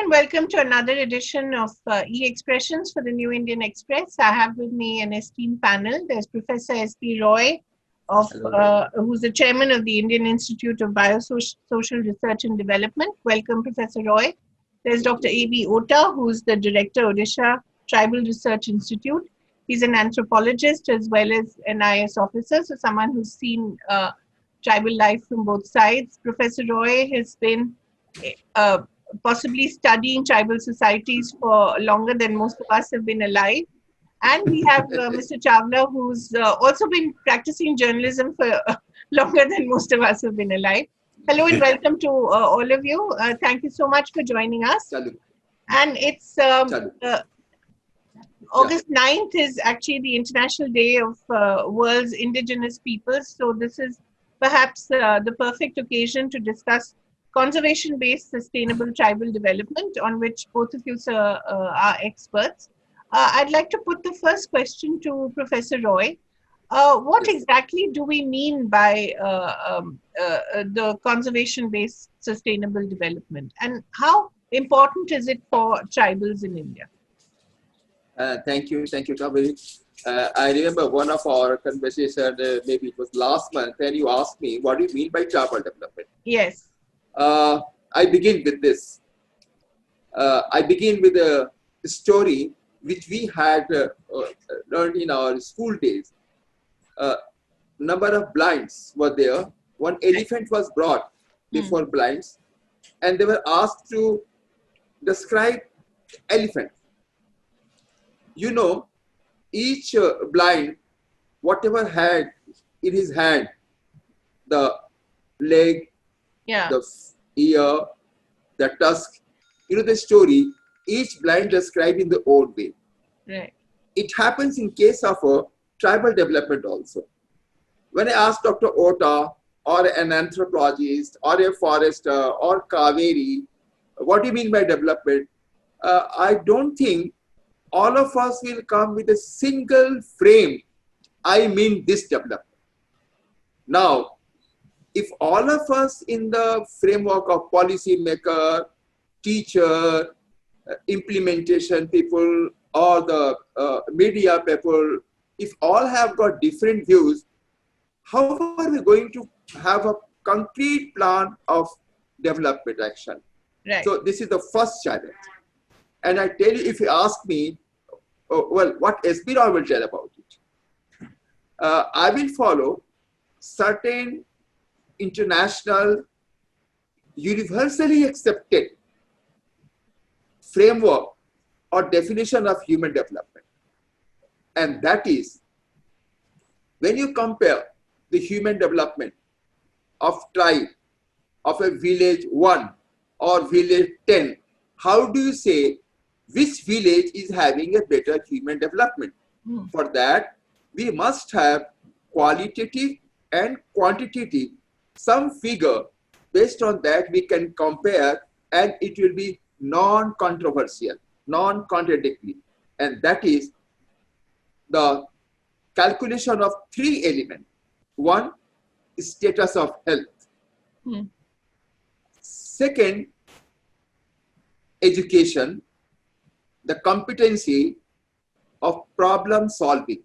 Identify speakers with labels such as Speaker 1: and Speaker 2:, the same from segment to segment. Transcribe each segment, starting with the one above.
Speaker 1: and welcome to another edition of E-Expressions for the New Indian Express. I have with me an esteemed panel. There's Professor S.P. Roy, who's the chairman of the Indian Institute of Biosocial Research and Development. Welcome, Professor Roy. There's Dr. A.B. Ota, who's the director, Odisha Tribal Research Institute. He's an anthropologist as well as an IS officer, so someone who's seen tribal life from both sides. Professor Roy has been possibly studying tribal societies for longer than most of us have been alive. And we have Mr. Chawla, who's also been practicing journalism for longer than most of us have been alive. Hello and welcome to all of you. Thank you so much for joining us.
Speaker 2: Salud.
Speaker 1: And it's August 9th is actually the International Day of World's Indigenous Peoples. So this is perhaps the perfect occasion to discuss conservation-based sustainable tribal development, on which both of you, sir, are experts. I'd like to put the first question to Professor Roy. What exactly do we mean by the conservation-based sustainable development, and how important is it for tribals in India?
Speaker 2: Thank you, Kaveri. I remember one of our conversations, maybe it was last month, and you asked me, what do you mean by tribal development?
Speaker 1: Yes.
Speaker 2: I begin with this. I begin with a story which we had learned in our school days. Number of blinds were there. One elephant was brought before blinds, and they were asked to describe elephant. You know, each blind, whatever had in his hand, the leg, the ear, the tusk, you know the story, each blind described in the own way.
Speaker 1: Right.
Speaker 2: It happens in case of a tribal development also. When I asked Dr. Ota or an anthropologist or a forester or Kaveri, what do you mean by development? I don't think all of us will come with a single frame. I mean this development. Now, if all of us in the framework of policy maker, teacher, implementation people, or the media people, if all have got different views, how are we going to have a concrete plan of development action?
Speaker 1: Right.
Speaker 2: So this is the first challenge. And I tell you, if you ask me, well, what S.P. Roy will tell about it? I will follow certain international, universally accepted framework or definition of human development. And that is, when you compare the human development of tribe, of a village 1 or village 10, how do you say which village is having a better human development? For that, we must have qualitative and quantitative, some figure. Based on that, we can compare, and it will be non-controversial, non-contradictory. And that is the calculation of 3 elements. 1, status of health. Second, education, the competency of problem solving.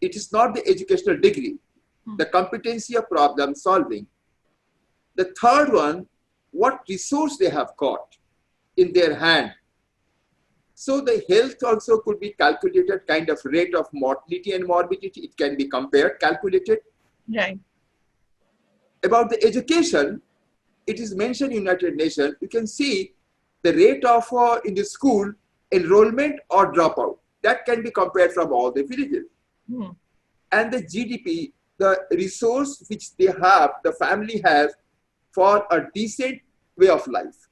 Speaker 2: It is not the educational degree, the competency of problem solving. The third one, what resource they have got in their hand. So the health also could be calculated, kind of rate of mortality and morbidity. It can be compared, calculated.
Speaker 1: Right.
Speaker 2: About the education, it is mentioned in United Nations. You can see the rate of in the school enrollment or dropout. That can be compared from all the villages. And the GDP, the resource which they have, the family has for a decent way of life.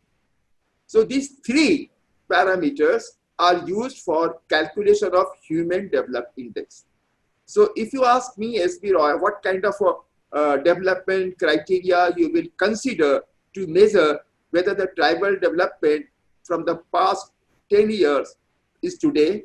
Speaker 2: So these 3 parameters are used for calculation of human development index. So if you ask me, S.P. Roy, what kind of development criteria you will consider to measure whether the tribal development from the past 10 years is today,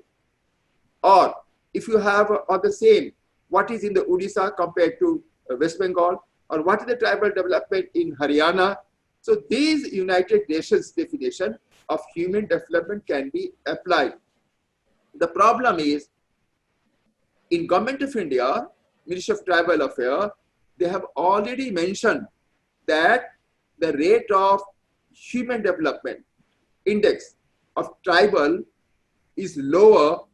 Speaker 2: or if you have on the same, what is in the Odisha compared to West Bengal, or what is the tribal development in Haryana, So these United Nations definition of human development can be applied. The problem is, in Government of India, Ministry of Tribal Affairs, they have already mentioned that the rate of human development index of tribal is lower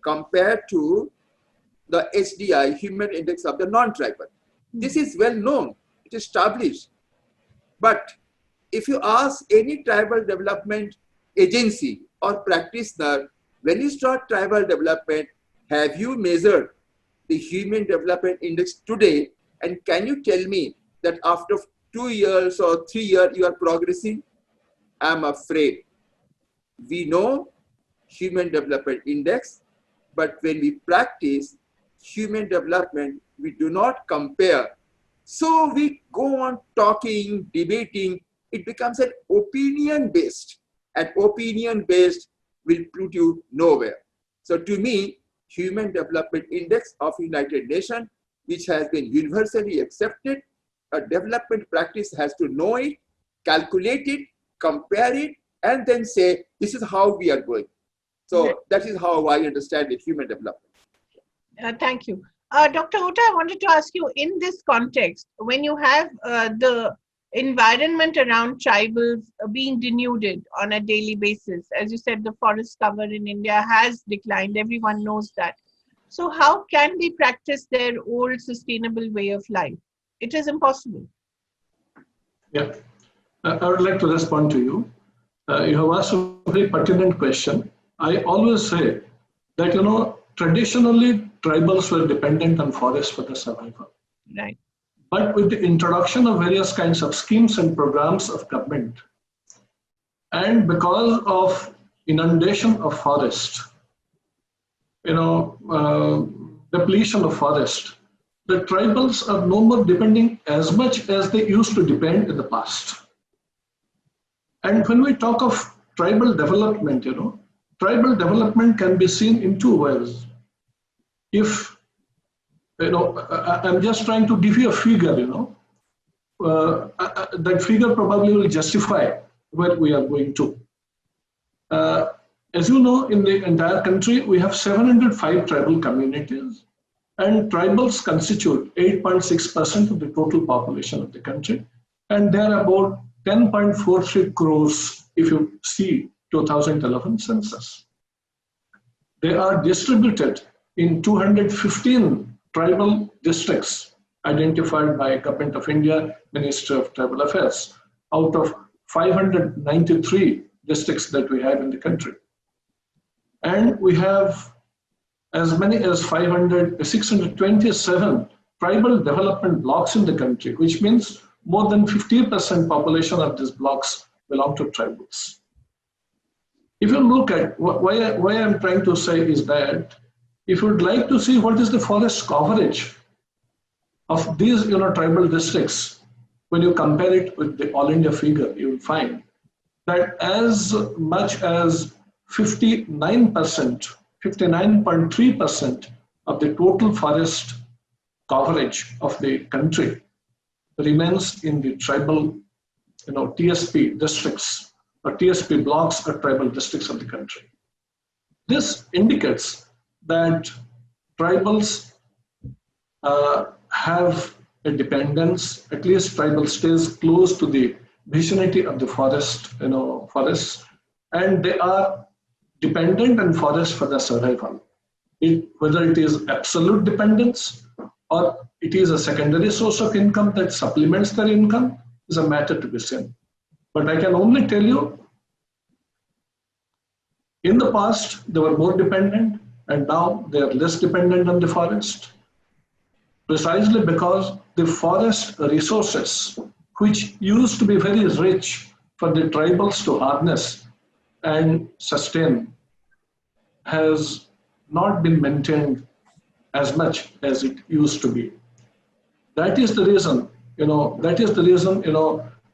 Speaker 2: compared to the HDI, human index of the non-tribal. This is well known, it is established. But if you ask any tribal development agency or practitioner, when you start tribal development, have you measured the human development index today? And can you tell me that after 2 years or 3 years you are progressing? I'm afraid. We know human development index, but when we practice human development, we do not compare. So we go on talking, debating, it becomes an opinion based, and opinion based will put you nowhere. So to me, Human Development Index of United Nations, which has been universally accepted, a development practice has to know it, calculate it, compare it, and then say, this is how we are going. So that is how I understand the human development.
Speaker 1: Thank you. Dr. Hota, I wanted to ask you, in this context, when you have the environment around tribals being denuded on a daily basis, as you said, the forest cover in India has declined, everyone knows that. So how can they practice their old sustainable way of life? It is impossible.
Speaker 3: Yeah, I would like to respond to you. You have asked a very pertinent question. I always say that, traditionally, tribals were dependent on forests for their survival.
Speaker 1: Right.
Speaker 3: But with the introduction of various kinds of schemes and programs of government, and because of inundation of forest, depletion of forest, the tribals are no more depending as much as they used to depend in the past. And when we talk of tribal development, tribal development can be seen in two ways. If, I'm just trying to give you a figure, that figure probably will justify where we are going to. As you know, in the entire country, we have 705 tribal communities, and tribals constitute 8.6% of the total population of the country. And there are about 10.43 crores if you see 2011 census. They are distributed in 215 tribal districts identified by Government of India, Ministry of Tribal Affairs, out of 593 districts that we have in the country. And we have as many as 627 tribal development blocks in the country, which means more than 50% population of these blocks belong to tribals. If you look at why I'm trying to say is that if you'd like to see what is the forest coverage of these tribal districts, when you compare it with the All India figure, you will find that as much as 59.3% of the total forest coverage of the country remains in the tribal, TSP districts or TSP blocks or tribal districts of the country. This indicates that tribals have a dependence, at least tribal stays close to the vicinity of the forests, and they are dependent on forest for their survival. Whether it is absolute dependence or it is a secondary source of income that supplements their income is a matter to be seen. But I can only tell you, in the past, they were more dependent, and now they are less dependent on the forest, precisely because the forest resources, which used to be very rich for the tribals to harness and sustain, has not been maintained as much as it used to be. That is the reason,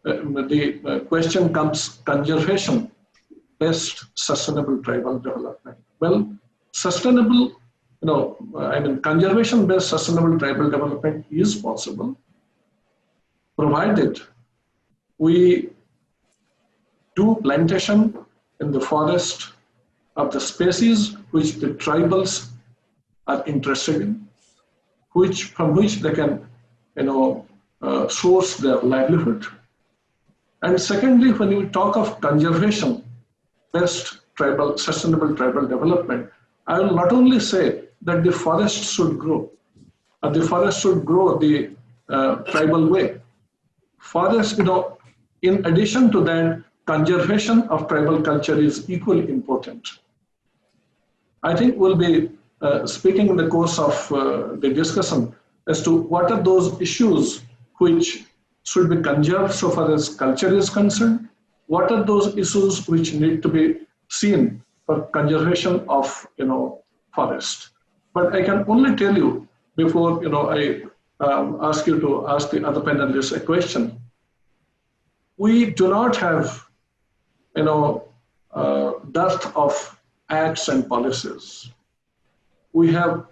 Speaker 3: the question comes, conservation-based sustainable tribal development. Well, conservation-based sustainable tribal development is possible, provided we do plantation in the forest of the species which the tribals are interested in, from which they can, source their livelihood. And secondly, when you talk of conservation-based sustainable tribal development, I will not only say that the forest should grow, the forest should grow the tribal way. Forest, in addition to that, conservation of tribal culture is equally important. I think we'll be speaking in the course of the discussion as to what are those issues which should be conserved so far as culture is concerned, what are those issues which need to be seen for conservation of, forest. But I can only tell you before, I ask you to ask the other panelists a question. We do not have, dearth of acts and policies. We have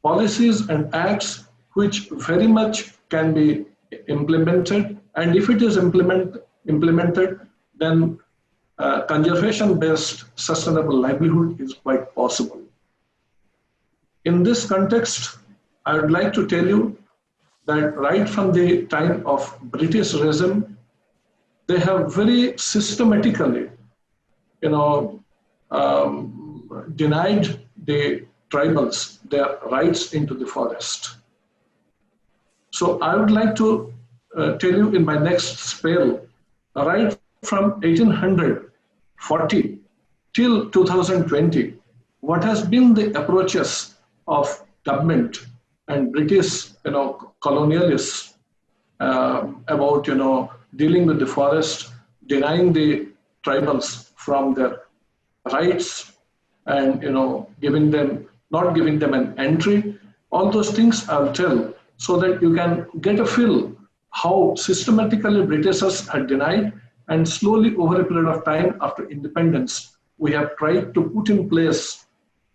Speaker 3: policies and acts which very much can be implemented, and if it is implemented, then conservation-based sustainable livelihood is quite possible. In this context, I would like to tell you that right from the time of British regime, they have very systematically, denied the tribals their rights into the forest. So I would like to tell you in my next spell, right from 1840 till 2020, what has been the approaches of government and British, colonialists about, dealing with the forest, denying the tribals from their rights, and not giving them an entry. All those things I'll tell so that you can get a feel how systematically Britishers had denied, and slowly over a period of time after independence, we have tried to put in place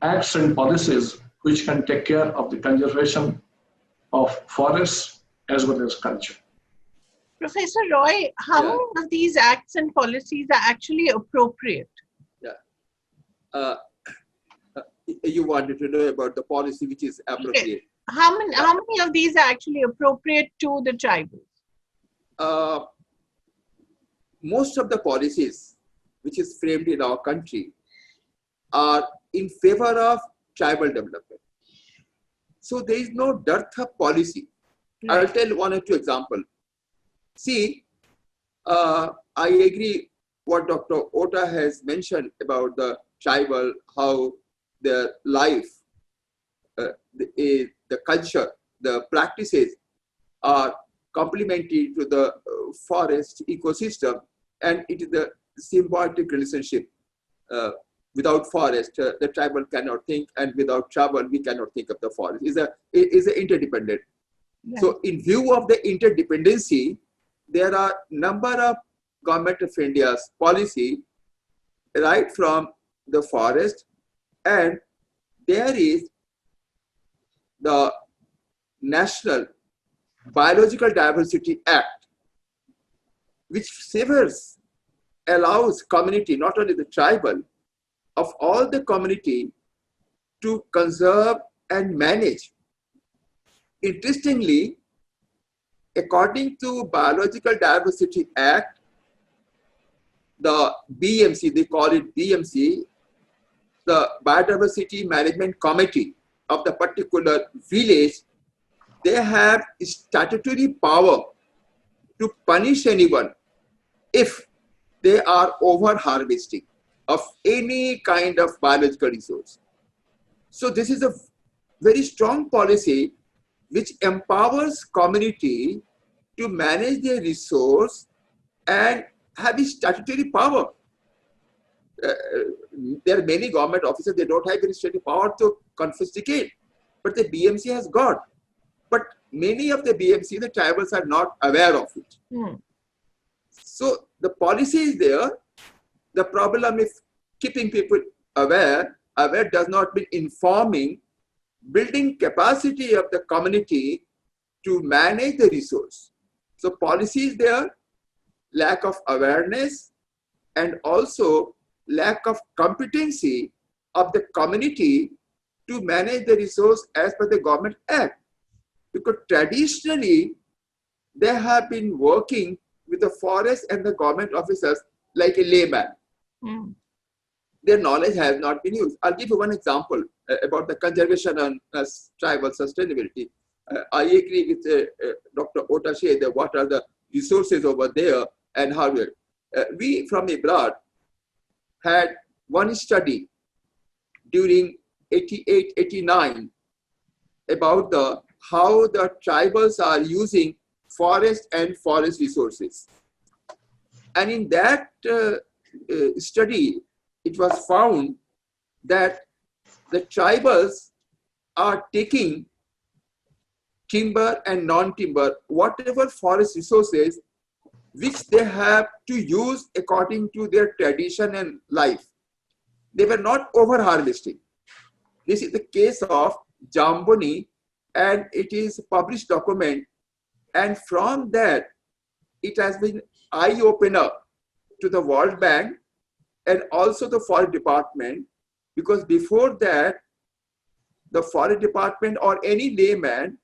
Speaker 3: acts and policies which can take care of the conservation of forests as well as culture.
Speaker 1: Professor Roy, how many of these acts and policies are actually appropriate?
Speaker 2: You wanted to know about the policy which is appropriate.
Speaker 1: Yes. How many of these are actually appropriate to the tribals?
Speaker 2: Most of the policies which is framed in our country are in favor of tribal development. So there is no dearth of policy.
Speaker 1: Right.
Speaker 2: I'll tell one or two examples. See, I agree what Dr. Ota has mentioned about the tribal, how their life, the culture, the practices are complementary to the forest ecosystem, and it is the symbiotic relationship. Without forest, the tribal cannot think, and without tribal, we cannot think of the forest. Is a interdependent. Yeah. So, in view of the interdependency, there are number of Government of India's policy right from the forest, and there is the National Biological Diversity Act, which allows community, not only the tribal, of all the community to conserve and manage. Interestingly, according to Biological Diversity Act, the BMC, they call it BMC, the Biodiversity Management Committee of the particular village, they have statutory power to punish anyone if they are over harvesting of any kind of biological resource. So this is a very strong policy which empowers community to manage their resource and have a statutory power. There are many government officers, they don't have any statutory power to confiscate, but the BMC has got. But many of the BMC, the tribals are not aware of it. So the policy is there. The problem is keeping people aware. Aware does not mean informing, building capacity of the community to manage the resource. So policy is there, lack of awareness, and also lack of competency of the community to manage the resource as per the Government Act. Because traditionally, they have been working with the forest and the government officers like a layman.
Speaker 1: Mm.
Speaker 2: Their knowledge has not been used. I'll give you one example about the conservation and tribal sustainability. I agree with Dr. Otashe that what are the resources over there and how we from abroad had one study during 88, 89 about how the tribals are using forest and forest resources. And in that study, it was found that the tribals are taking timber and non-timber, whatever forest resources which they have to use according to their tradition and life. They were not over-harvesting. This is the case of Jamboni, and it is a published document. And from that, it has been eye-opener to the World Bank and also the Forest Department, because before that, the Forest Department or any layman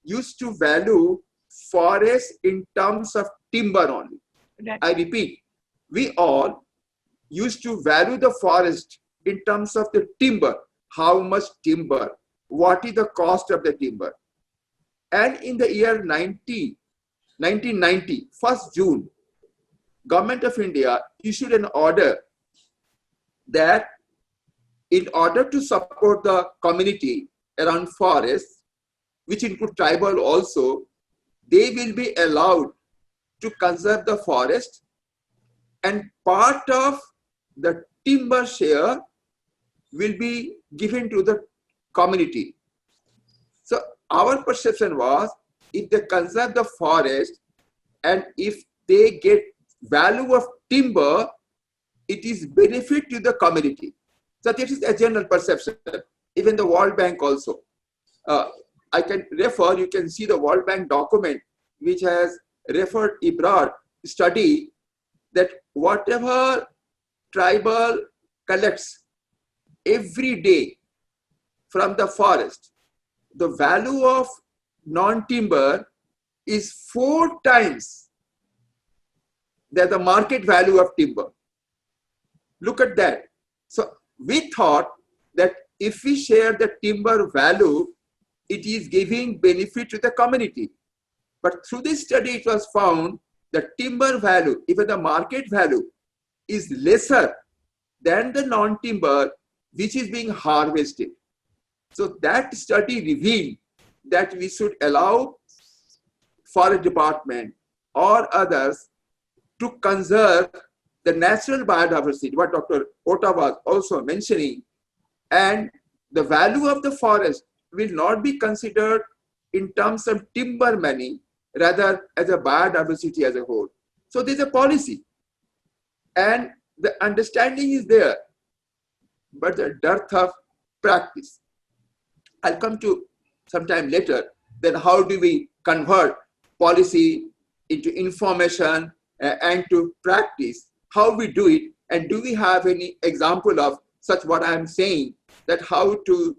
Speaker 2: used to value forest in terms of timber only.
Speaker 1: Right.
Speaker 2: I repeat, we all used to value the forest in terms of the timber, how much timber, what is the cost of the timber. And in the year 1990, 1st June, Government of India issued an order that in order to support the community around forests, which include tribal also, they will be allowed to conserve the forest, and part of the timber share will be given to the community. So our perception was, if they conserve the forest and if they get value of timber, it is benefit to the community. So this is a general perception. Even the World Bank also. I can refer, you can see the World Bank document which has referred abroad study that whatever tribal collects every day from the forest, the value of non-timber is 4 times the market value of timber. Look at that. So we thought that if we share the timber value, it is giving benefit to the community. But through this study, it was found that timber value, even the market value, is lesser than the non-timber which is being harvested. So that study revealed that we should allow Forest Department or others to conserve the natural biodiversity, what Dr. Ota was also mentioning, and the value of the forest will not be considered in terms of timber money, rather as a biodiversity as a whole. So there's a policy and the understanding is there, but the dearth of practice. I'll come to sometime later, then how do we convert policy into information and to practice, how we do it, and do we have any example of such what I'm saying, that how to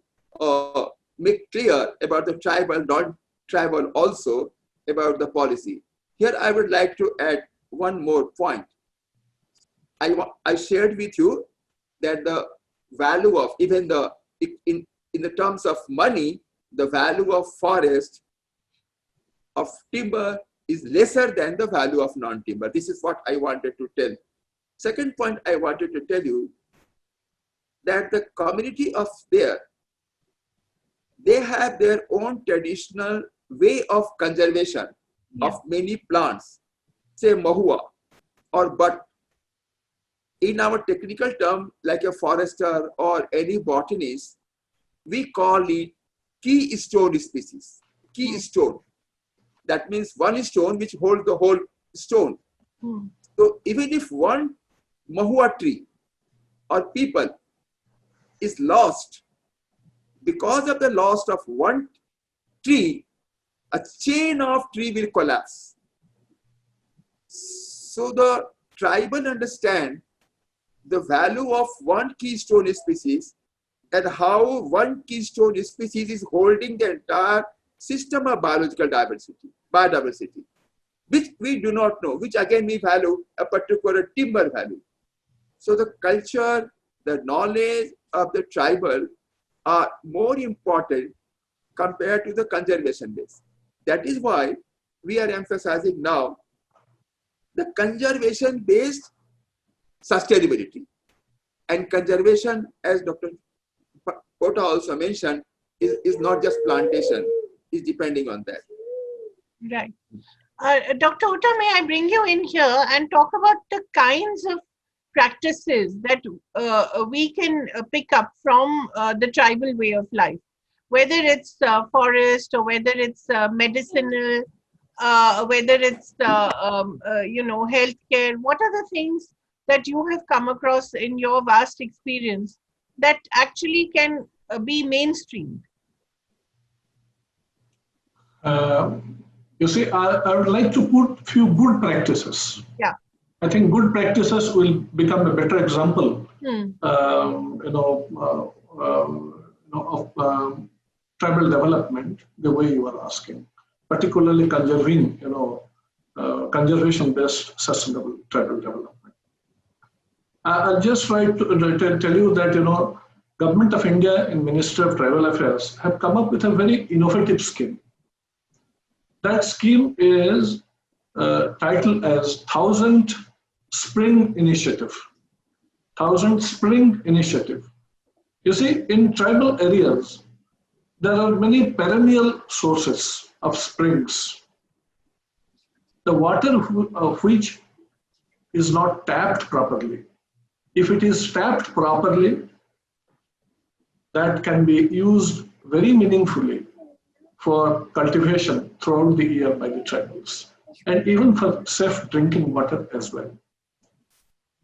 Speaker 2: make clear about the tribal, non-tribal also about the policy. Here I would like to add one more point. I shared with you that the value of, even in the terms of money, the value of forest, of timber is lesser than the value of non-timber. This is what I wanted to tell. Second point I wanted to tell you, that the community of there, they have their own traditional way of conservation of many plants, say mahua or butt. In our technical term, like a forester or any botanist, we call it keystone species. Keystone. That means one stone which holds the whole stone. So even if one mahua tree or people is lost, because of the loss of one tree, a chain of tree will collapse. So the tribal understand the value of one keystone species and how one keystone species is holding the entire system of biodiversity, which we do not know, which again we value a particular timber value. So the culture, the knowledge of the tribal are more important compared to the conservation base. That is why we are emphasizing now the conservation-based sustainability. And conservation, as Dr. Kota also mentioned, is not just plantation, is depending on that.
Speaker 1: Right. Dr. Hooda, may I bring you in here and talk about the kinds of practices that we can pick up from the tribal way of life, whether it's forest or whether it's medicinal, whether it's healthcare. What are the things that you have come across in your vast experience that actually can be mainstreamed?
Speaker 3: You see, I would like to put few good practices.
Speaker 1: Yeah.
Speaker 3: I think good practices will become a better example, of tribal development, the way you are asking, particularly conserving, conservation-based sustainable tribal development. I'll just try to tell you that, Government of India and Ministry of Tribal Affairs have come up with a very innovative scheme. That scheme is titled as 1000 Spring Initiative. 1000 Spring Initiative. You see, in tribal areas, there are many perennial sources of springs. The water of which is not tapped properly. If it is tapped properly, that can be used very meaningfully for cultivation throughout the year by the tribals, and even for safe drinking water as well.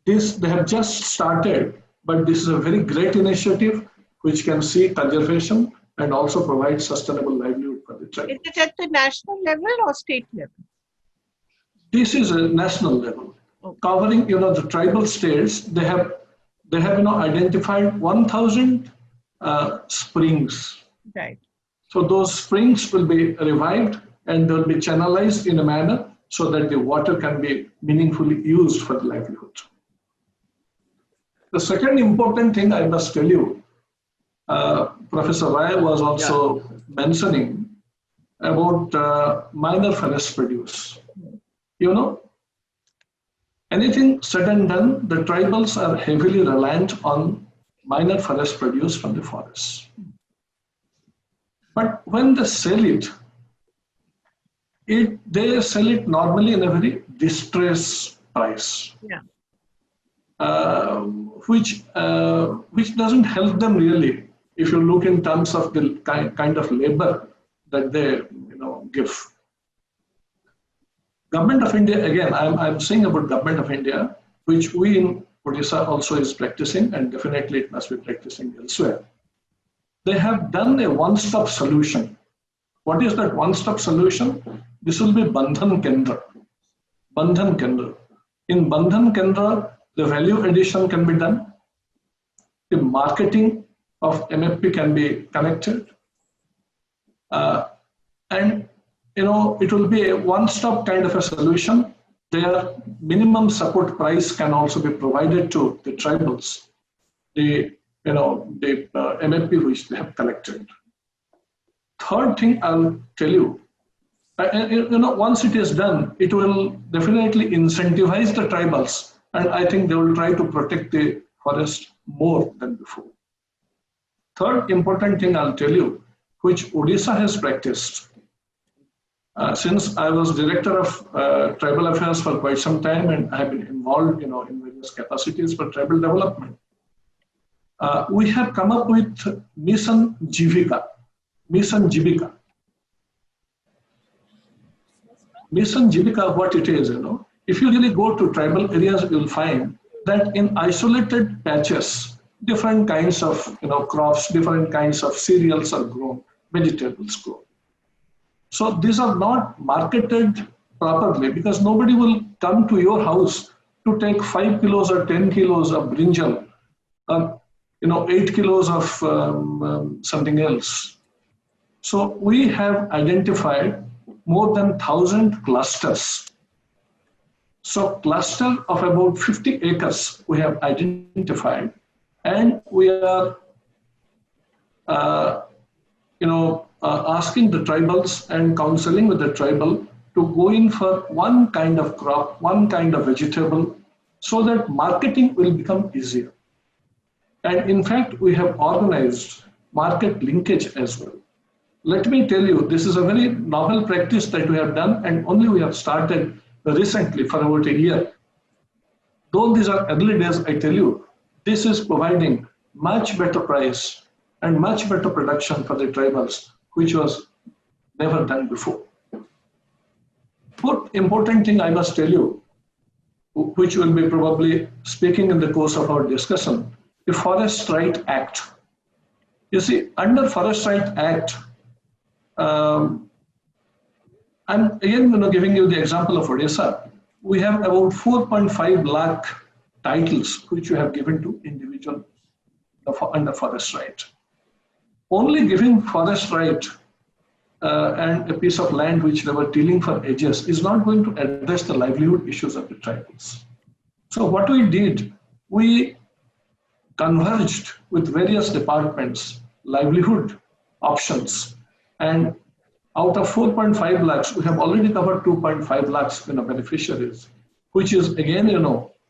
Speaker 3: They have just started, but this is a very great initiative which can see conservation and also provide sustainable livelihood for the tribals.
Speaker 1: Is it at the national level or state level?
Speaker 3: This is a national level, covering the tribal states. They have identified 1,000 springs.
Speaker 1: Right.
Speaker 3: So those springs will be revived and they'll be channelized in a manner so that the water can be meaningfully used for the livelihood. The second important thing I must tell you, Professor Rai was also mentioning about minor forest produce. Anything said and done, the tribals are heavily reliant on minor forest produce from the forests. But when they sell it, they sell it normally in a very distressed price.
Speaker 1: Yeah.
Speaker 3: Which doesn't help them really if you look in terms of the kind of labor that they give. Government of India, again, I'm saying about Government of India, which we in Odisha also is practicing, and definitely it must be practicing elsewhere. They have done a one-stop solution. What is that one-stop solution? This will be Bandhan Kendra. Bandhan Kendra. In Bandhan Kendra, the value addition can be done. The marketing of MFP can be connected. And it will be a one-stop kind of a solution. Their minimum support price can also be provided to the tribals, the MFP which they have collected. Third thing I'll tell you, once it is done, it will definitely incentivize the tribals, and I think they will try to protect the forest more than before. Third important thing I'll tell you, which Odisha has practiced. Since I was director of tribal affairs for quite some time, and I have been involved, in various capacities for tribal development, we have come up with Mission Jivika. Mission Jivika. Mission Jivika, what it is, if you really go to tribal areas, you'll find that in isolated patches, different kinds of crops, different kinds of cereals are grown, vegetables grown. So these are not marketed properly because nobody will come to your house to take 5 kilos or 10 kilos of brinjal, 8 kilos of something else. So we have identified more than 1,000 clusters. So cluster of about 50 acres we have identified, and we are asking the tribals and counseling with the tribal to go in for one kind of crop, one kind of vegetable, so that marketing will become easier. And in fact, we have organized market linkage as well. Let me tell you, this is a very novel practice that we have done, and only we have started recently for about a year. Though these are early days, I tell you, this is providing much better price and much better production for the tribals, which was never done before. Fourth important thing I must tell you, which will be probably speaking in the course of our discussion, the Forest Right Act. You see, under Forest Right Act, I'm again giving you the example of Odisha. We have about 4.5 lakh titles which we have given to individuals under Forest Right. Only giving Forest Right and a piece of land which they were tilling for ages is not going to address the livelihood issues of the tribals. So what we did, we converged with various departments, livelihood options, and out of 4.5 lakhs, we have already covered 2.5 lakhs beneficiaries, which is again,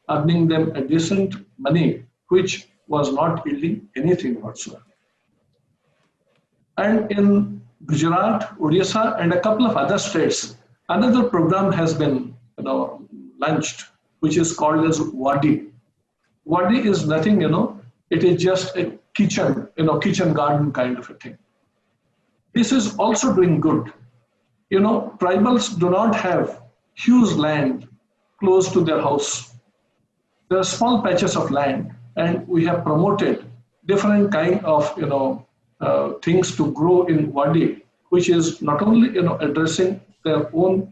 Speaker 3: earning them a decent money, which was not yielding anything whatsoever. And in Gujarat, Odisha, and a couple of other states, another program has been launched, which is called as Wadi. Wadi is nothing, it is just a kitchen, kitchen garden kind of a thing. This is also doing good. Tribals do not have huge land close to their house. There are small patches of land, and we have promoted different kind of, things to grow in Wadi, which is not only, addressing their own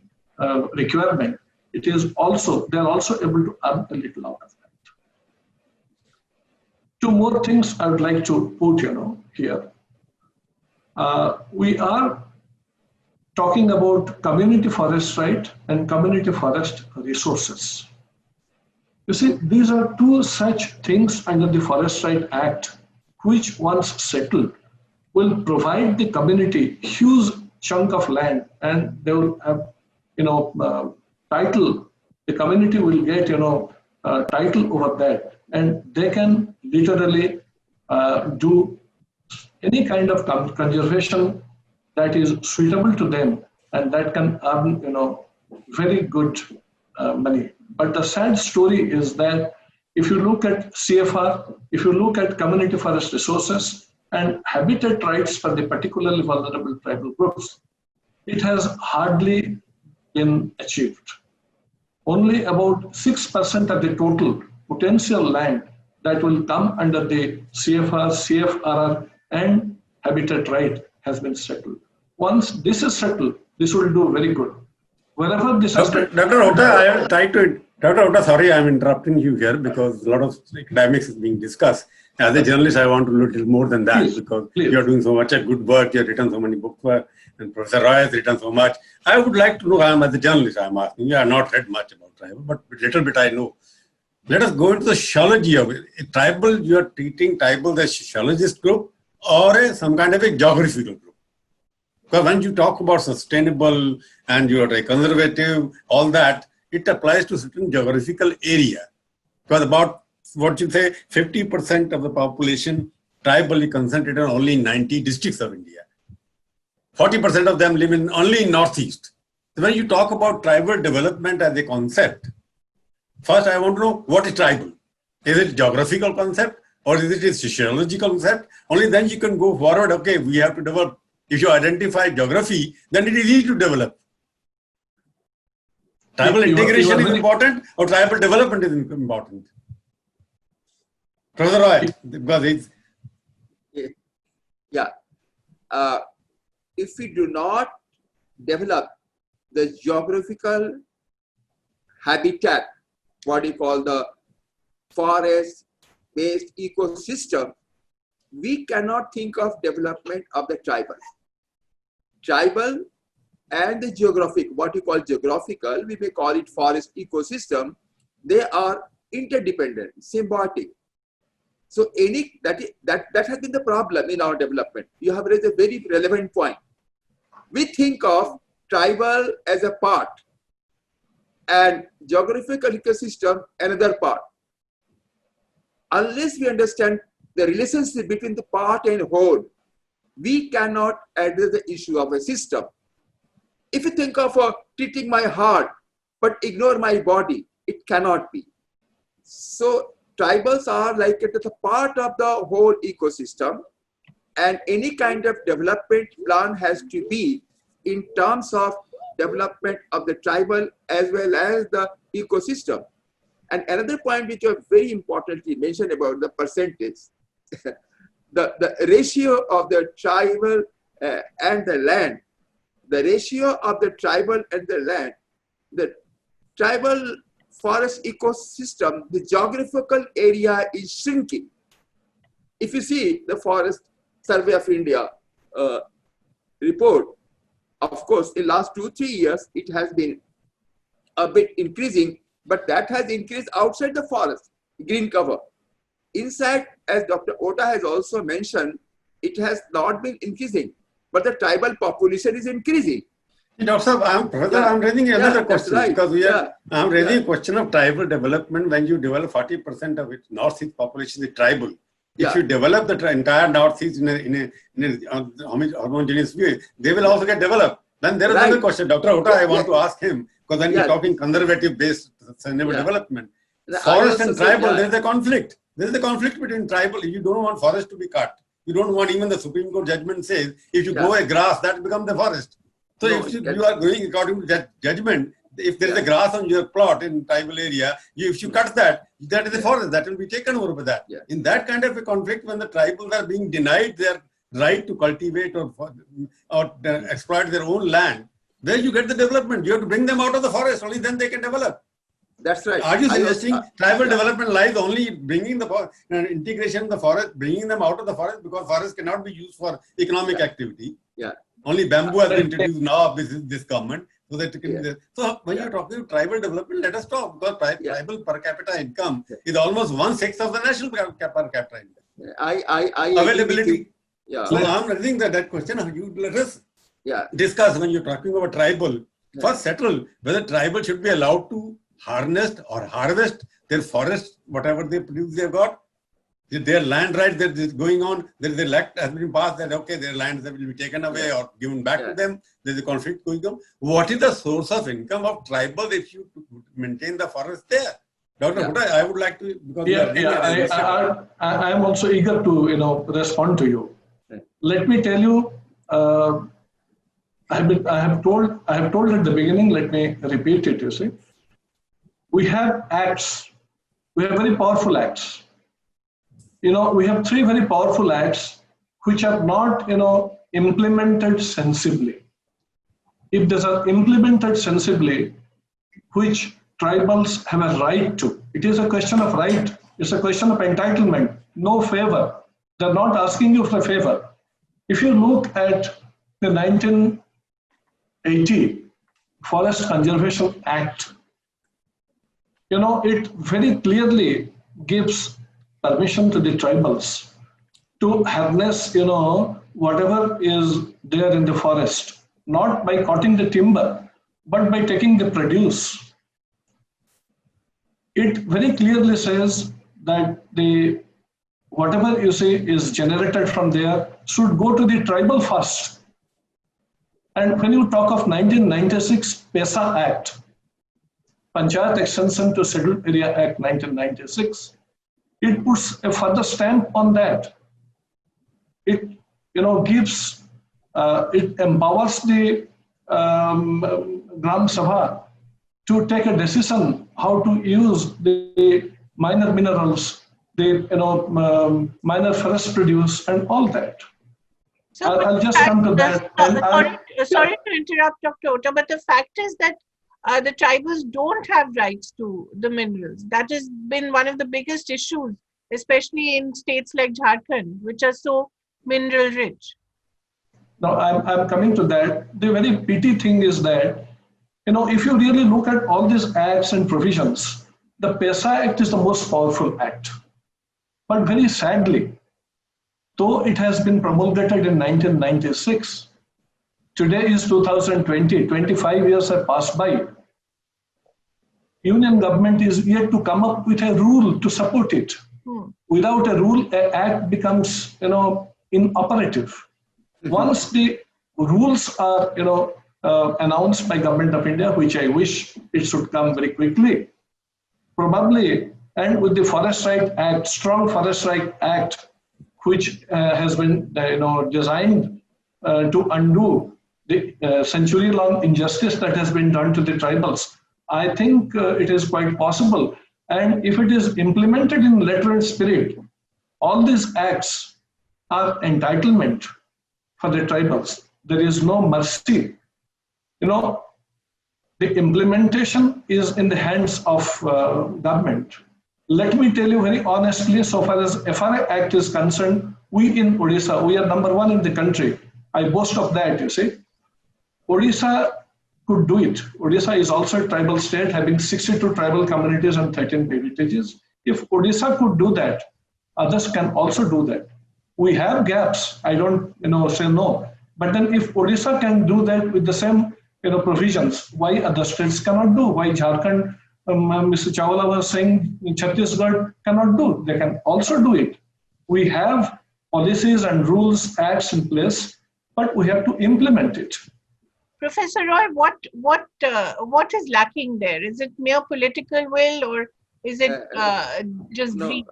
Speaker 3: requirement, it is also, they are also able to earn a little out of that. Two more things I would like to put, here. We are talking about community forest right and community forest resources. You see, these are two such things under the Forest Right Act, which once settled will provide the community huge chunk of land, and they will have, title. The community will get, title over that, and they can literally do any kind of conservation that is suitable to them, and that can earn, very good money. But the sad story is that if you look at CFR, if you look at community forest resources and habitat rights for the particularly vulnerable tribal groups, it has hardly been achieved. Only about 6% of the total potential land that will come under the CFR, CFRR, and habitat right has been settled. Once this is settled, this will do very good. Wherever this is...
Speaker 4: Dr. Ota, I have tried to... Dr. Ota, sorry, I'm interrupting you here because a lot of academics is being discussed. As a journalist, I want to know a little more than that. Please, because you're doing so much good work, you've written so many books, and Professor Roy has written so much. I would like to know, as a journalist, I'm asking you, I have not read much about tribal, but a little bit I know. Let us go into the sociology of it. Tribal, you are treating tribal as a sociologist group or some kind of a geographical group. Because when you talk about sustainable and you are a conservative, all that, it applies to certain geographical area. Because about, what you say, 50% of the population tribally concentrated on only 90 districts of India. 40% of them live only in Northeast. So when you talk about tribal development as a concept, first I want to know what is tribal. Is it a geographical concept or is it a sociological concept? Only then you can go forward, okay, we have to develop. If you identify geography, then it is easy to develop. Tribal integration is important or tribal development is important? Professor Roy, because it's...
Speaker 2: Yeah. If we do not develop the geographical habitat what you call the forest-based ecosystem, we cannot think of development of the tribal. Tribal and the geographic, what you call geographical, we may call it forest ecosystem, they are interdependent, symbiotic. So that has been the problem in our development. You have raised a very relevant point. We think of tribal as a part and geographical ecosystem another part. Unless we understand the relationship between the part and whole, we cannot address the issue of a system. If you think of treating my heart but ignore my body, it cannot be. So tribals are like it is a part of the whole ecosystem, and any kind of development plan has to be in terms of development of the tribal as well as the ecosystem. And another point which you have very importantly mentioned about the percentage, the ratio of the tribal and the land, the ratio of the tribal and the land, the tribal forest ecosystem, the geographical area is shrinking. If you see the Forest Survey of India report, of course, in last 2-3 years, it has been a bit increasing, but that has increased outside the forest, green cover. Inside, as Dr. Ota has also mentioned, it has not been increasing, but the tribal population is increasing.
Speaker 4: Dr. I'm raising another question,
Speaker 2: right.
Speaker 4: Because I'm raising a question of tribal development. When you develop 40% of its northeast population is tribal, if you develop the entire northeast in a homogeneous way, they will also get developed. Then there is another question, Dr. Ota, I want to ask him, because then you're talking conservative-based sustainable development. Forest and tribal, there is a conflict. There is a conflict between tribal. You don't want forest to be cut. You don't want, even the Supreme Court judgment says, if you grow a grass, that becomes the forest. So if you are going according to that judgment, if there is a grass on your plot in tribal area, if you cut that, that is a forest, that will be taken over by that. In that kind of a conflict, when the tribals are being denied their right to cultivate or exploit their own land, where you get the development, you have to bring them out of the forest, only then they can develop.
Speaker 2: That's right.
Speaker 4: Are you suggesting tribal development lies only bringing the integration of the forest, bringing them out of the forest, because forest cannot be used for economic activity? Only bamboo has been introduced now of this government. So that so when you're talking about tribal development, let us talk, because tribal per capita income is almost 1/6 of the national per capita income.
Speaker 2: I
Speaker 4: Availability. So I'm raising that question. You let us discuss when you're talking about tribal. First, settle whether tribal should be allowed to harness or harvest their forest, whatever they produce, they've got. Their land rights that is going on, there is a act has been passed that okay, their lands will be taken away or given back to them. There is a conflict going on. What is the source of income of tribal if you maintain the forest there? Dr. Huda, I would like to, because
Speaker 3: I am also eager to respond to you. Let me tell you, I have told at the beginning. Let me repeat it. You see, we have acts. We have very powerful acts. We have 3 very powerful acts which are not, implemented sensibly. If these are implemented sensibly, which tribals have a right to, it is a question of right. It's a question of entitlement, no favor. They're not asking you for a favor. If you look at the 1980 Forest Conservation Act, it very clearly gives permission to the tribals to harness, whatever is there in the forest, not by cutting the timber, but by taking the produce. It very clearly says that whatever you say is generated from there should go to the tribal first. And when you talk of 1996 PESA Act, Panchayat Extension to Scheduled Area Act 1996, it puts a further stamp on that. It gives, it empowers the Gram Sabha to take a decision how to use the minor minerals, the minor forest produce, and all that.
Speaker 1: So
Speaker 3: I'll just come to that.
Speaker 1: Sorry to interrupt, Dr. Ota, but the fact is that the tribals don't have rights to the minerals. That has been one of the biggest issues, especially in states like Jharkhand, which are so mineral rich.
Speaker 3: Now, I'm coming to that. The very pity thing is that, if you really look at all these acts and provisions, the PESA Act is the most powerful act. But very sadly, though it has been promulgated in 1996, today is 2020, 25 years have passed by. Union government is yet to come up with a rule to support it. Without a rule, an act becomes, inoperative. Once the rules are, announced by Government of India, which I wish it should come very quickly, probably, and with the Forest Right Act, strong Forest Right Act, which has been, designed to undo the century-long injustice that has been done to the tribals. I think it is quite possible. And if it is implemented in letter and spirit, all these acts are entitlement for the tribals. There is no mercy. The implementation is in the hands of government. Let me tell you very honestly, so far as FRA Act is concerned, we in Odisha, we are number one in the country. I boast of that, you see. Odisha could do it. Odisha is also a tribal state having 62 tribal communities and 13 villages. If Odisha could do that, others can also do that. We have gaps, I don't say no. But then if Odisha can do that with the same provisions, why other states cannot do? Why Jharkhand, Mr. Chawla was saying, Chhattisgarh cannot do? They can also do it. We have policies and rules, acts in place, but we have to implement it.
Speaker 1: Professor Roy, what is lacking there? Is it mere political will, or is it just greed?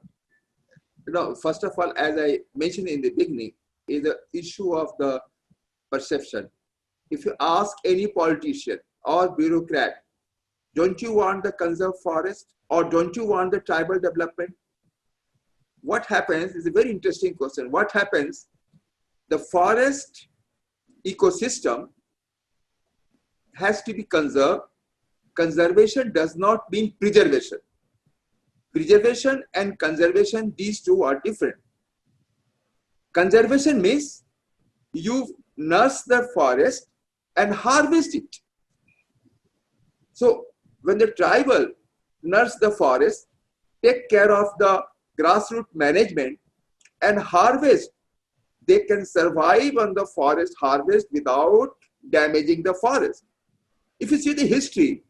Speaker 2: No, first of all, as I mentioned in the beginning, is the issue of the perception. If you ask any politician or bureaucrat, don't you want the conserved forest or don't you want the tribal development? What happens is a very interesting question. What happens? The forest ecosystem has to be conserved. Conservation does not mean preservation. Preservation and conservation, these two are different. Conservation means you nurse the forest and harvest it. So when the tribal nurse the forest, take care of the grassroots management and harvest, they can survive on the forest harvest without damaging the forest. If you see the history,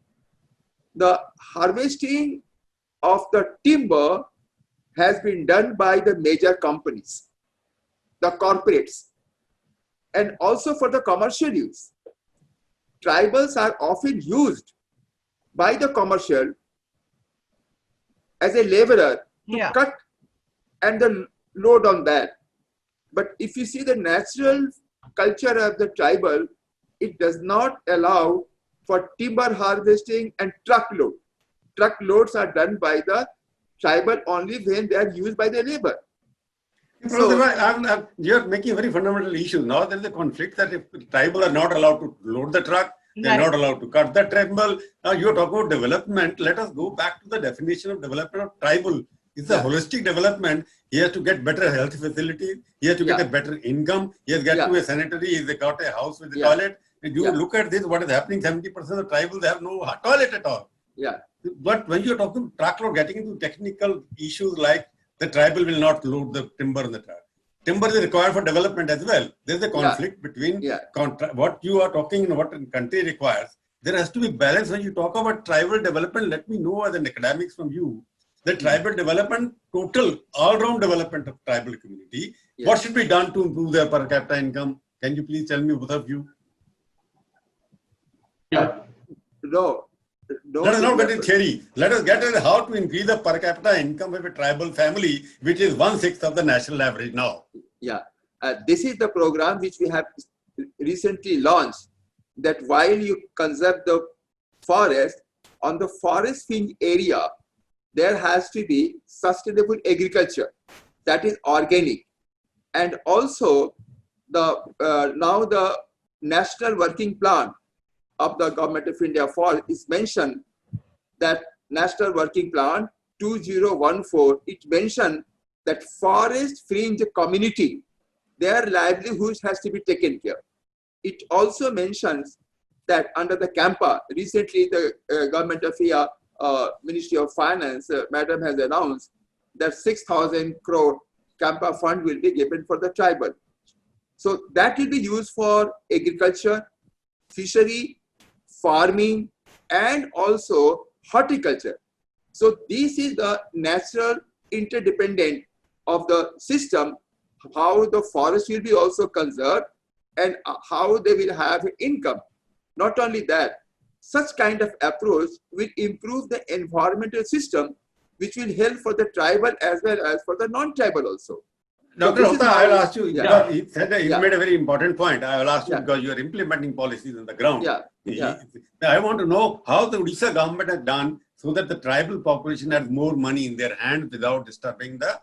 Speaker 2: the harvesting of the timber has been done by the major companies, the corporates, and also for the commercial use. Tribals are often used by the commercial as a laborer to cut and the load on that. But if you see the natural culture of the tribal, it does not allow for timber harvesting and truckload. Truckloads are done by the tribal only when they are used by the labor.
Speaker 4: So, you're making a very fundamental issue. Now there is a conflict that if tribal are not allowed to load the truck, they're not allowed to cut the tribal. Now you're talking about development. Let us go back to the definition of development of tribal. It's a holistic development. He has to get better health facilities. He has to get a better income. He has to get to a sanitary. He's got a house with a toilet. And you look at this, what is happening, 70% of tribals, they have no toilet at all.
Speaker 2: Yeah.
Speaker 4: But when you're talking truckload, getting into technical issues like the tribal will not load the timber in the truck. Timber is required for development as well. There's a conflict between what you are talking and what the country requires. There has to be balance. When you talk about tribal development, let me know as an academics from you, the tribal development, total all-round development of tribal community, what should be done to improve their per capita income? Can you please tell me both of you?
Speaker 2: No.
Speaker 4: Let us not get in theory. Let us get at how to increase the per capita income of a tribal family, which is 1/6 of the national average now.
Speaker 2: This is the program which we have recently launched, that while you conserve the forest, on the forest fringe area, there has to be sustainable agriculture that is organic. And also, now the National Working Plan of the Government of India for is mentioned that National Working Plan 2014, it mentioned that forest fringe community, their livelihoods has to be taken care. It also mentions that under the CAMPA, recently the Government of India, Ministry of Finance, Madam has announced that 6,000 crore CAMPA fund will be given for the tribal. So that will be used for agriculture, fishery, farming, and also horticulture. So this is the natural interdependent of the system, how the forest will be also conserved and how they will have income. Not only that, such kind of approach will improve the environmental system, which will help for the tribal as well as for the non-tribal also.
Speaker 4: Dr. Hota, I will ask you,
Speaker 2: Yeah.
Speaker 4: he said that he made a very important point. I will ask you
Speaker 2: Yeah.
Speaker 4: because you are implementing policies on the ground.
Speaker 2: Yeah.
Speaker 4: I want to know how the Odisha government has done so that the tribal population has more money in their hands without disturbing the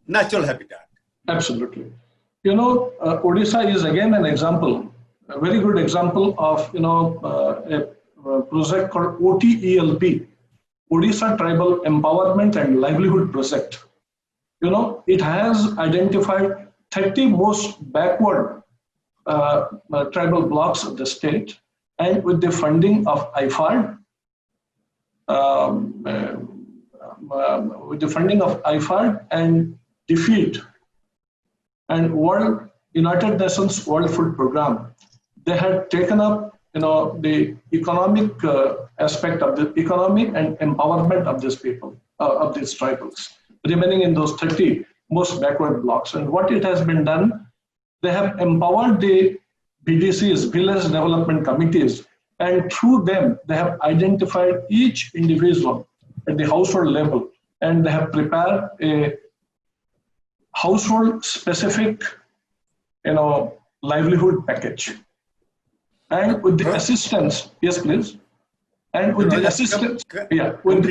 Speaker 4: natural habitat.
Speaker 3: Absolutely. Odisha is again an example, a very good example of, a project called OTELP, Odisha Tribal Empowerment and Livelihood Project. It has identified 30 most backward tribal blocks of the state, and with the funding of IFAD, and DFID and United Nations World Food Program, they had taken up the economic aspect of the economic and empowerment of these people, of these tribals, remaining in those 30 most backward blocks. And what it has been done, they have empowered the BDCs, Village Development Committees, and through them, they have identified each individual at the household level, and they have prepared a household specific, livelihood package. And with the assistance, yes, please. And with the assistance, with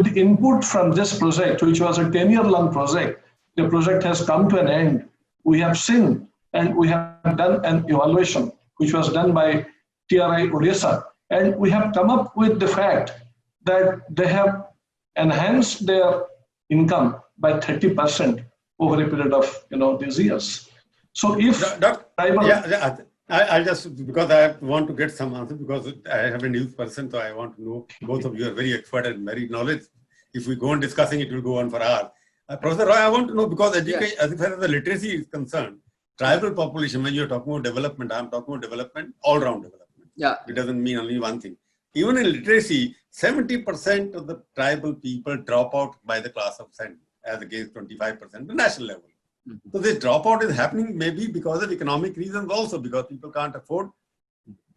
Speaker 3: the input from this project, which was a 10-year-long project, the project has come to an end. We have seen and we have done an evaluation, which was done by TRI Odisha, and we have come up with the fact that they have enhanced their income by 30% over a period of these years. So if
Speaker 4: I just, because I want to get some answer, because I have a news person, so I want to know, both of you are very expert and very knowledge. If we go on discussing, it will go on for hours. Professor Roy, I want to know, because education, as far as the literacy is concerned, tribal population, when you're talking about development, I'm talking about development, all-round development.
Speaker 2: Yeah.
Speaker 4: It doesn't mean only one thing. Even in literacy, 70% of the tribal people drop out by the class of 10, as against 25% at the national level. Mm-hmm. So this dropout is happening maybe because of economic reasons also, because people can't afford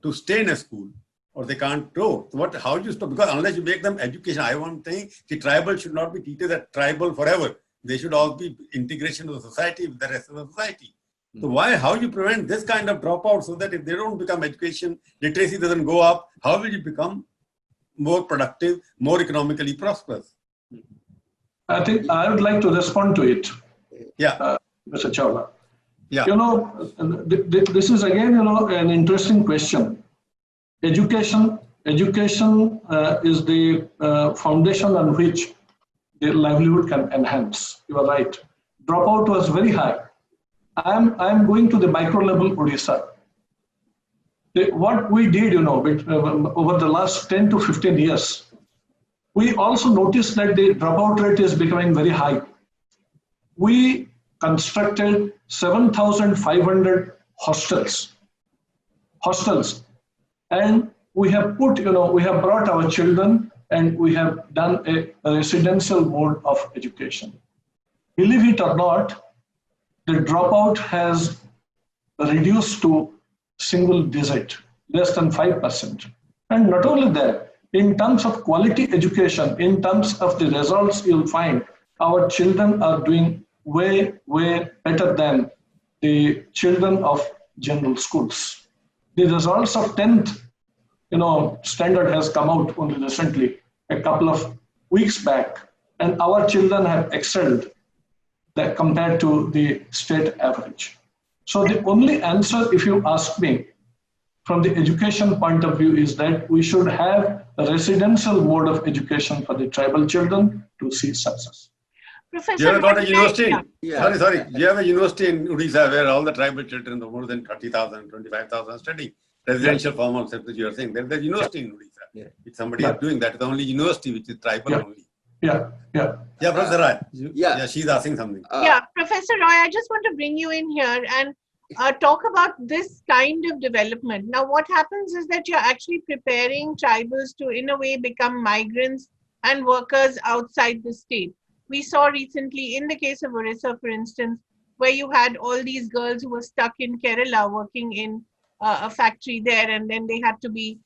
Speaker 4: to stay in a school or they can't go. So how do you stop? Because unless you make them education, I want to think the tribal should not be treated as tribal forever. They should all be integration of the society with the rest of the society. So how you prevent this kind of dropout so that if they don't become education, literacy doesn't go up, how will you become more productive, more economically prosperous?
Speaker 3: I think I would like to respond to it.
Speaker 4: Yeah.
Speaker 3: Mr. Chawla.
Speaker 4: Yeah.
Speaker 3: This is again, an interesting question. Education is the foundation on which the livelihood can enhance. You are right. Dropout was very high. I'm going to the micro level Odisha. What we did, over the last 10 to 15 years, we also noticed that the dropout rate is becoming very high. We constructed 7,500 hostels, and we have we have brought our children and we have done a residential mode of education. Believe it or not, the dropout has reduced to single digit, less than 5%. And not only that, in terms of quality education, in terms of the results, you'll find our children are doing way better than the children of general schools. The results of 10th standard has come out only recently, a couple of weeks back, and our children have excelled that compared to the state average. So the only answer, if you ask me, from the education point of view is that we should have a residential mode of education for the tribal children to see success.
Speaker 1: Professor,
Speaker 4: You have got a
Speaker 1: Roy,
Speaker 4: university.
Speaker 2: Yeah.
Speaker 4: Sorry. You have a university in Odisha where all the tribal children, the more than 30,000, 25,000 studying. Residential form of that you are saying. There's a university in Odisha.
Speaker 2: Yeah.
Speaker 4: If somebody is doing that, the only university which is tribal only.
Speaker 3: Yeah.
Speaker 4: Yeah, Professor Rai.
Speaker 2: Yeah.
Speaker 4: Yeah, she's asking something.
Speaker 1: Yeah, Professor Roy, I just want to bring you in here and talk about this kind of development. Now, what happens is that you're actually preparing tribals to, in a way, become migrants and workers outside the state. We saw recently in the case of Orissa, for instance, where you had all these girls who were stuck in Kerala working in a factory there, and then they had to be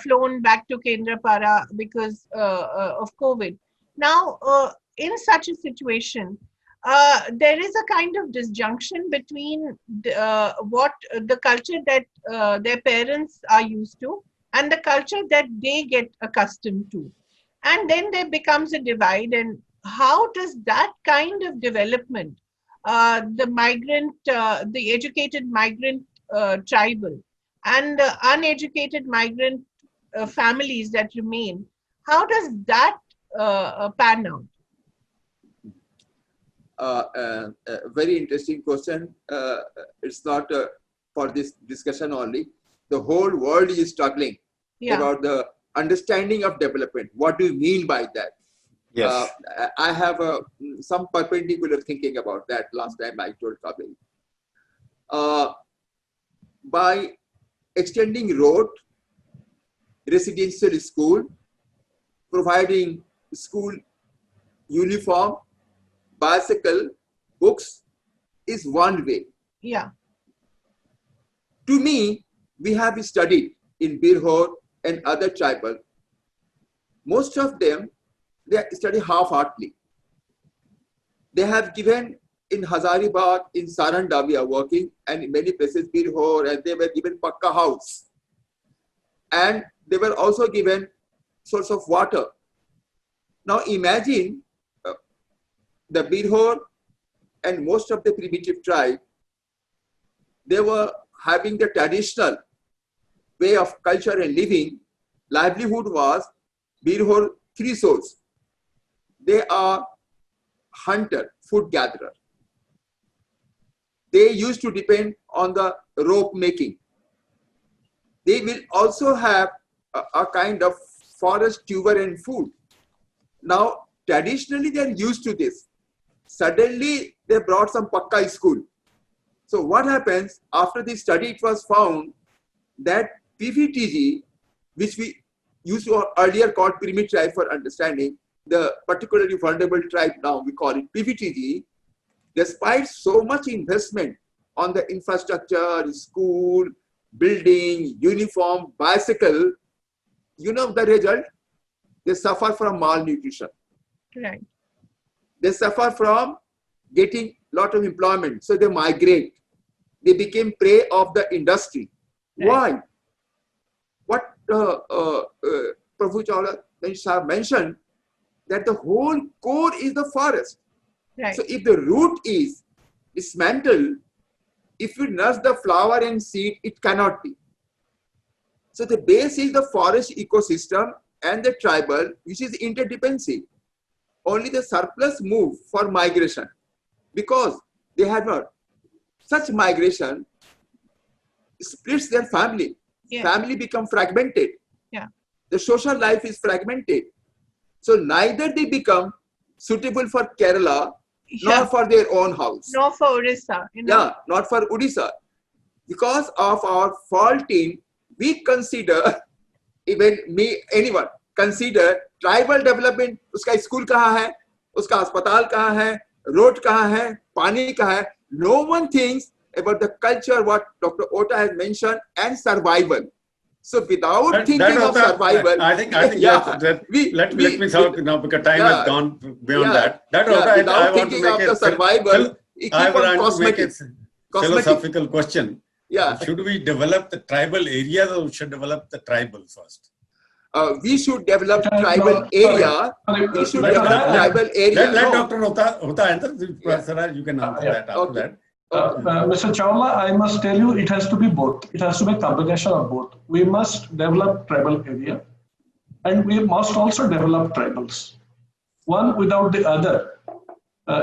Speaker 1: flown back to Kendrapara because of COVID. Now, in such a situation, there is a kind of disjunction between what the culture that their parents are used to and the culture that they get accustomed to. And then there becomes a divide. And how does that kind of development, the educated migrant tribal and the uneducated migrant families that remain, how does that pan out?
Speaker 2: A very interesting question. It's not for this discussion only. The whole world is struggling about the understanding of development. What do you mean by that?
Speaker 4: Yes.
Speaker 2: I have some perpendicular thinking about that. Last time I told Kabir. By extending road, residential school, providing school uniform, bicycle, books is one way.
Speaker 1: Yeah.
Speaker 2: To me, we have studied in Birhor and other tribal. Most of them, they study half-heartedly. They have given in Hazaribagh, in Saranda, we are working, and in many places, Birhor, and they were given Pakka house. And they were also given source of water. Now imagine the Birhor and most of the primitive tribe, they were having the traditional way of culture and living. Livelihood was Birhor 3 souls. They are hunter, food gatherer. They used to depend on the rope making. They will also have a kind of forest tuber and food. Now, traditionally, they are used to this. Suddenly, they brought some Pakka school. So what happens after the study, it was found that PVTG, which we used to earlier called primitive tribe for understanding, the particularly vulnerable tribe now we call it PVTG, despite so much investment on the infrastructure, school, building, uniform, bicycle, you know the result? They suffer from malnutrition.
Speaker 1: Right.
Speaker 2: They suffer from getting a lot of employment. So they migrate. They became prey of the industry. Right. Why? What Prabhu Chawla mentioned, that the whole core is the forest.
Speaker 1: Right.
Speaker 2: So if the root is dismantled, if you nurse the flower and seed, it cannot be. So the base is the forest ecosystem and the tribal, which is interdependency. Only the surplus move for migration because they have not. Such migration splits their family. Yeah. Family become fragmented.
Speaker 1: Yeah.
Speaker 2: The social life is fragmented. So neither they become suitable for Kerala, nor for their own house.
Speaker 1: Nor for Orissa. You know?
Speaker 2: Yeah, not for Odisha. Because of our fault in, we consider, even me, anyone, consider tribal development, uska school kahan hai, uska अस्पताल kahan hai, road kahan hai, pani kahan hai. No one thinks about the culture, what Dr. Ota has mentioned, and survival. So without thinking of survival,
Speaker 4: I think yeah, let me talk now because time has gone beyond that.
Speaker 2: Without thinking of the survival,
Speaker 4: I want to make a philosophical question.
Speaker 2: Yeah.
Speaker 4: Should we develop the tribal areas or should develop the tribal first?
Speaker 2: We should develop tribal area. We should develop tribal area.
Speaker 4: Let Dr. Ota answer. You can answer that after that.
Speaker 3: Mr. Chawla, I must tell you, it has to be both. It has to be a combination of both. We must develop tribal area, and we must also develop tribals. One without the other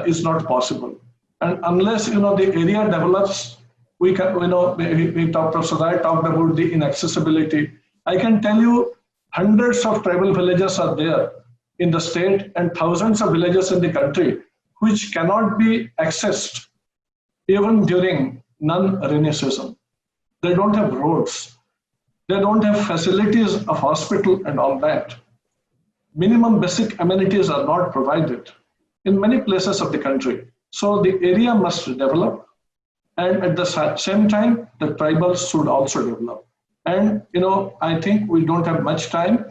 Speaker 3: is not possible. And unless the area develops, we can. Professor Rai talked about the inaccessibility. I can tell you, hundreds of tribal villages are there in the state, and thousands of villages in the country which cannot be accessed even during non-rainy season. They don't have roads. They don't have facilities of hospital and all that. Minimum basic amenities are not provided in many places of the country. So the area must develop, and at the same time, the tribals should also develop. And I think we don't have much time,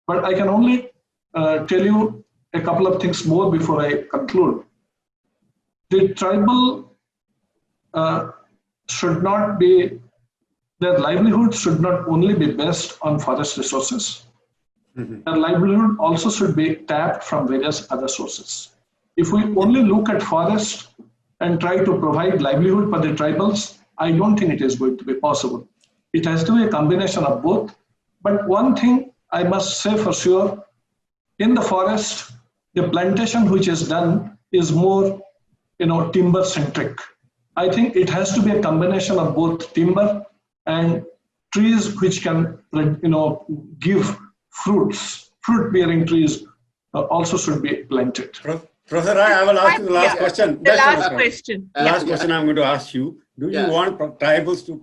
Speaker 3: but I can only tell you a couple of things more before I conclude. The tribal should not be, their livelihood should not only be based on forest resources. Their livelihood also should be tapped from various other sources. If we only look at forest and try to provide livelihood for the tribals, I don't think it is going to be possible. It has to be a combination of both. But one thing I must say for sure, in the forest, the plantation which is done is more, timber centric. I think it has to be a combination of both timber and trees which can, give fruits. Fruit-bearing trees also should be planted.
Speaker 4: Professor Rai, I will ask you the last question.
Speaker 1: The last question.
Speaker 4: Last question I'm going to ask you. Do you want tribals to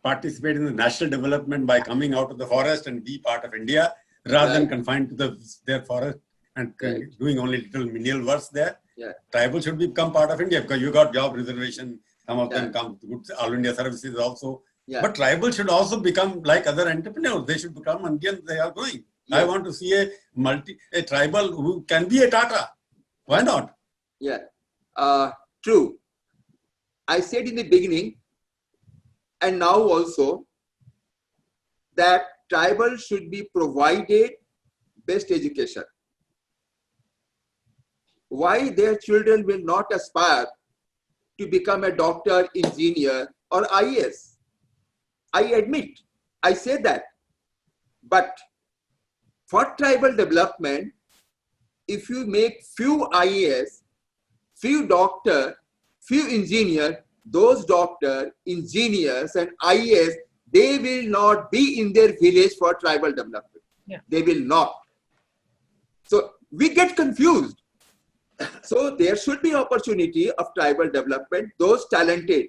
Speaker 4: participate in the national development by coming out of the forest and be part of India rather than confined to their forest and doing only little menial works there? Tribals should become part of India because you got job reservation. Some of them come to All India services also. But tribals should also become like other entrepreneurs. They should become Indians. They are doing. I want to see a tribal who can be a Tata. Why not?
Speaker 2: True. I said in the beginning and now also that tribal should be provided best education. Why their children will not aspire to become a doctor, engineer, or IAS? I admit, I say that. But for tribal development, if you make few IAS, few doctor, few engineer, those doctor, engineers, and IAS, they will not be in their village for tribal development. They will not. So we get confused. So there should be opportunity of tribal development. Those talented,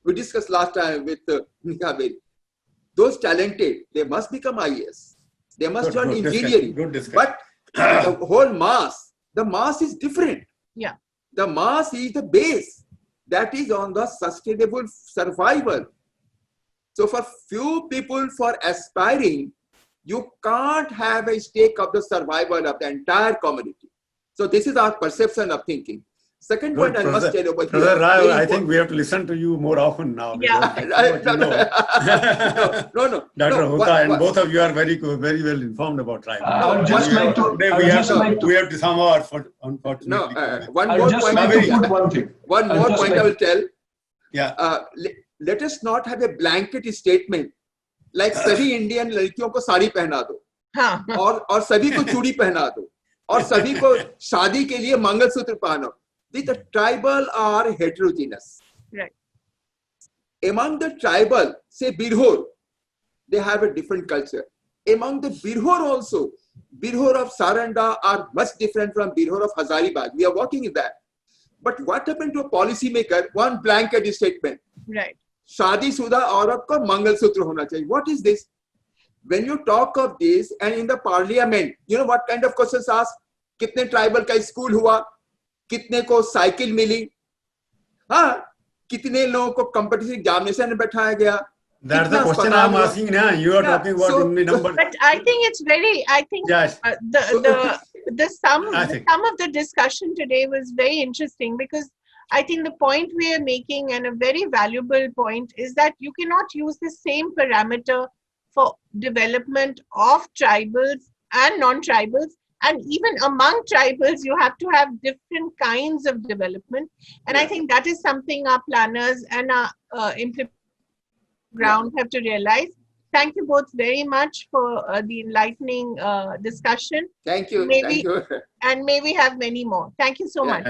Speaker 2: we discussed last time with Nikabel, those talented, they must become IAS. They must join engineering. But the whole mass, the mass is different. The mass is the base that is on the sustainable survival. So for few people for aspiring, you can't have a stake of the survival of the entire community. So this is our perception of thinking. Second point I must tell you about
Speaker 4: Professor Rai, I think we have to listen to you more often now.
Speaker 2: No.
Speaker 4: Dr. Hota and both of you are very well informed about tribal.
Speaker 3: I would just like to.
Speaker 4: We have to somehow, unfortunately.
Speaker 2: One more point I will tell. Let us not have a blanket statement like सभी Indian लड़कियों को साड़ी पहना दो और सभी को चूड़ी पहना दो और सभी को शादी के लिए मंगलसूत्र पहनो. The tribal are heterogeneous.
Speaker 1: Right.
Speaker 2: Among the tribal, say Birhor, they have a different culture. Among the Birhor also, Birhor of Saranda are much different from Birhor of Hazaribagh. We are working in that. But what happened to a policy maker? One blanket statement.
Speaker 1: Right.
Speaker 2: Shadi Suda औरत को मंगलसूत्र होना चाहिए. What is this? When you talk of this and in the parliament, you know what kind of questions asked? कितने tribal का school हुआ? कितने को cycle मिली? हाँ, कितने लोगों को competition examination में बैठाया गया?
Speaker 4: That's the question I'm asking now. You are talking about numbers.
Speaker 1: But I think it's very. I think the sum of the discussion today was very interesting because I think the point we are making, and a very valuable point, is that you cannot use the same parameter for development of tribals and non-tribals And even among tribals, you have to have different kinds of development. And I think that is something our planners and our implementers ground have to realize. Thank you both very much for the enlightening discussion.
Speaker 2: Thank you.
Speaker 1: Maybe,
Speaker 2: Thank you.
Speaker 1: and may we have many more. Thank you so much.